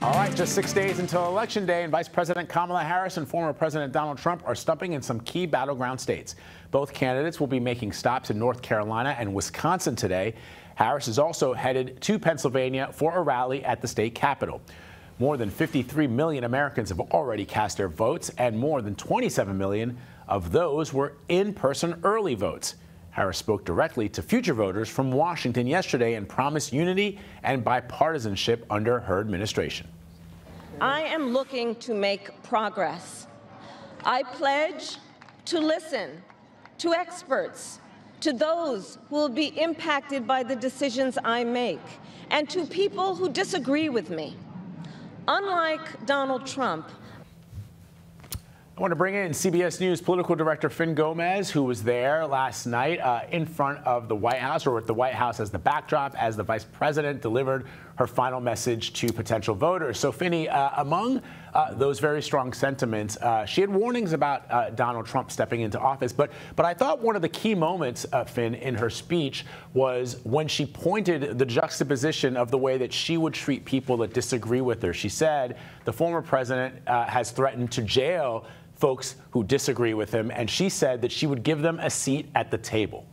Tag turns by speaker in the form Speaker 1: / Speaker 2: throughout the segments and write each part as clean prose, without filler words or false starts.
Speaker 1: All right, just 6 days until Election Day, and Vice President Kamala Harris and former President Donald Trump are stumping in some key battleground states. Both candidates will be making stops in North Carolina and Wisconsin today. Harris is also headed to Pennsylvania for a rally at the state capitol. More than 53 million Americans have already cast their votes, and more than 27 million of those were in-person early votes. Harris spoke directly to future voters from Washington yesterday and promised unity and bipartisanship under her administration.
Speaker 2: I am looking to make progress. I pledge to listen to experts, to those who will be impacted by the decisions I make, and to people who disagree with me. Unlike Donald Trump,
Speaker 1: I want to bring in CBS News political director Fin Gómez, who was there last night in front of the White House, or with the White House as the backdrop, as the vice president delivered her final message to potential voters. So, Finny, among those very strong sentiments, she had warnings about Donald Trump stepping into office. But I thought one of the key moments, Fin, in her speech was when she pointed the juxtaposition of the way that she would treat people that disagree with her. She said the former president has threatened to jail folks who disagree with him, and she said that she would give them a seat at the table.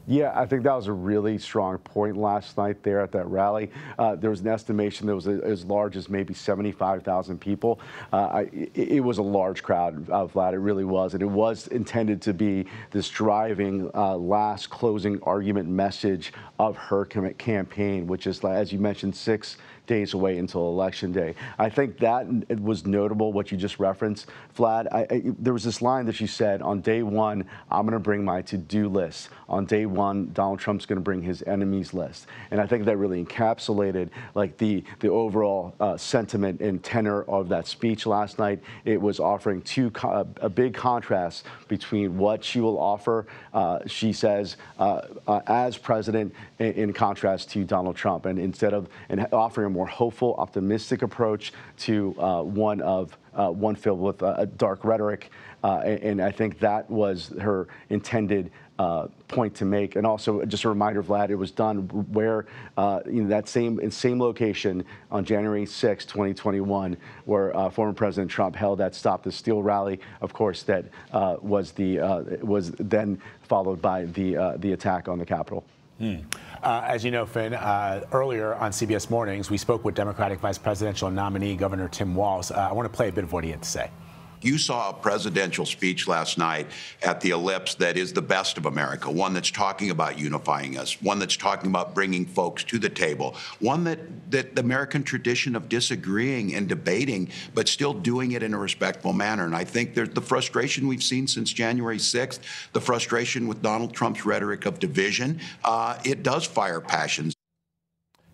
Speaker 3: Yeah, I think that was a really strong point last night there at that rally. There was an estimation that was as large as maybe 75,000 people. It was a large crowd, Vlad, it really was. And it was intended to be this driving last closing argument message of her campaign, which is, as you mentioned, 6 days away until Election Day. I think that it was notable, what you just referenced, Vlad. There was this line that she said, on day one, I'm going to bring my to-do list. On day one, Donald Trump's going to bring his enemies list. And I think that really encapsulated like the overall sentiment and tenor of that speech last night. It was offering a big contrast between what she will offer, she says, as president, in contrast to Donald Trump. And instead of offering a more hopeful, optimistic approach to one filled with dark rhetoric, and I think that was her intended point to make. And also, just a reminder, Vlad, it was done where that same location on January 6, 2021, where former President Trump held that Stop the Steal rally. Of course, that was then followed by the attack on the Capitol.
Speaker 1: As you know, Fin, earlier on CBS Mornings, we spoke with Democratic Vice Presidential nominee Governor Tim Walz. I want to play a bit of what he had to say.
Speaker 4: You saw a presidential speech last night at the Ellipse that is the best of America, one that's talking about unifying us, one that's talking about bringing folks to the table, one that the American tradition of disagreeing and debating, but still doing it in a respectful manner. And I think there's the frustration we've seen since January 6th, the frustration with Donald Trump's rhetoric of division. It does fire passions.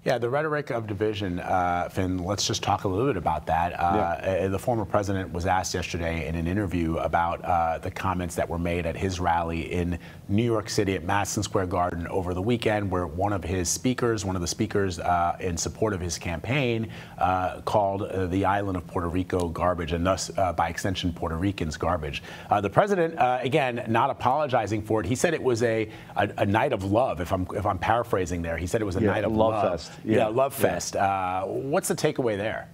Speaker 1: Yeah, the rhetoric of division, Fin, let's just talk a little bit about that. The former president was asked yesterday in an interview about the comments that were made at his rally in New York City at Madison Square Garden over the weekend, where one of the speakers in support of his campaign called the island of Puerto Rico garbage, and thus, by extension, Puerto Ricans garbage. The president, again, not apologizing for it. He said it was a night of love, if I'm paraphrasing there. He said it was a night of love fest. Yeah, love fest. What's the takeaway there?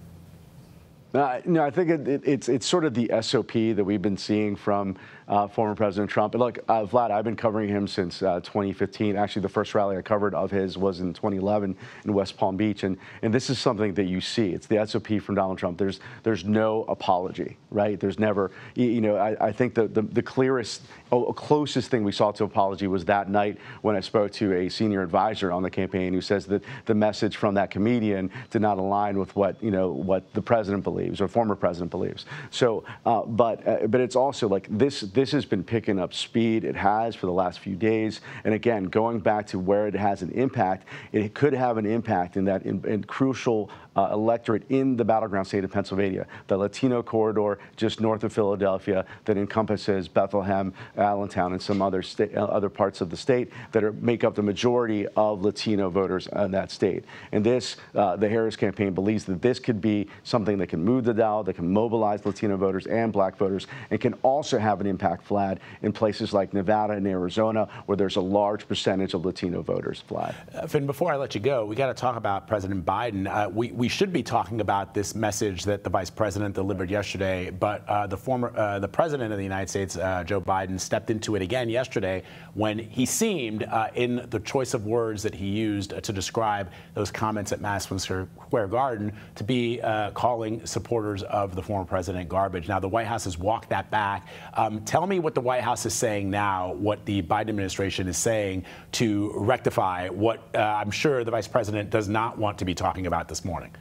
Speaker 3: No, I think it's sort of the SOP that we've been seeing from former President Trump. And look, Vlad, I've been covering him since 2015. Actually, the first rally I covered of his was in 2011 in West Palm Beach. And this is something that you see. It's the SOP from Donald Trump. There's no apology, right? There's never, I think the closest thing we saw to apology was that night when I spoke to a senior advisor on the campaign who says that the message from that comedian did not align with what the president believes or former president believes. So, but it's also like this has been picking up speed. It has for the last few days. And again, going back to where it has an impact, it could have an impact in that in crucial electorate in the battleground state of Pennsylvania, the Latino corridor just north of Philadelphia that encompasses Bethlehem, Allentown, and some other parts of the state that make up the majority of Latino voters in that state. And this, the Harris campaign believes that this could be something that can move the dial, that can mobilize Latino voters and black voters, and can also have an impact, Vlad, in places like Nevada and Arizona, where there's a large percentage of Latino voters, Vlad.
Speaker 1: Fin, before I let you go, we got to talk about President Biden. We we should be talking about this message that the vice president delivered yesterday, but the president of the United States, Joe Biden, stepped into it again yesterday when he seemed, in the choice of words that he used to describe those comments at Madison Square Garden, to be calling supporters of the former president garbage. Now, the White House has walked that back. Tell me what the White House is saying now, what the Biden administration is saying to rectify what I'm sure the vice president does not want to be talking about this morning.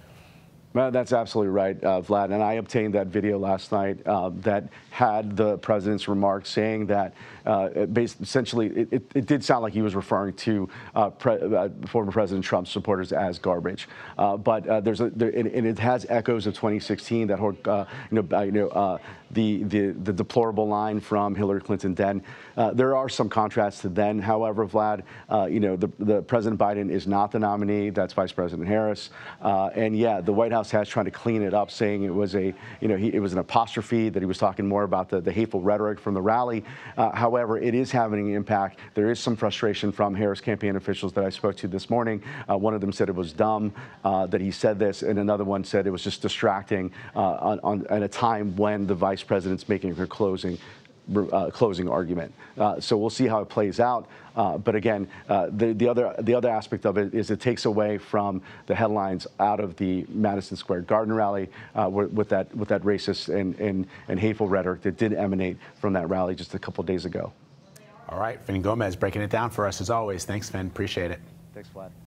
Speaker 3: Well, that's absolutely right, Vlad. And I obtained that video last night that had the president's remarks saying that essentially it did sound like he was referring to former President Trump's supporters as garbage. But and it has echoes of 2016, that whole, the deplorable line from Hillary Clinton then. There are some contrasts to then, however, Vlad. The President Biden is not the nominee. That's Vice President Harris. And yeah, the White House has tried to clean it up, saying it was it was an apostrophe, that he was talking more about the hateful rhetoric from the rally. However, it is having an impact. There is some frustration from Harris campaign officials that I spoke to this morning. One of them said it was dumb that he said this, and another one said it was just distracting at a time when the vice president's making her closing argument. So we'll see how it plays out. But again, the other aspect of it is it takes away from the headlines out of the Madison Square Garden rally with that racist and hateful rhetoric that did emanate from that rally just a couple days ago.
Speaker 1: All right, Fin Gómez breaking it down for us as always. Thanks, Fin. Appreciate it.
Speaker 3: Thanks, Vlad.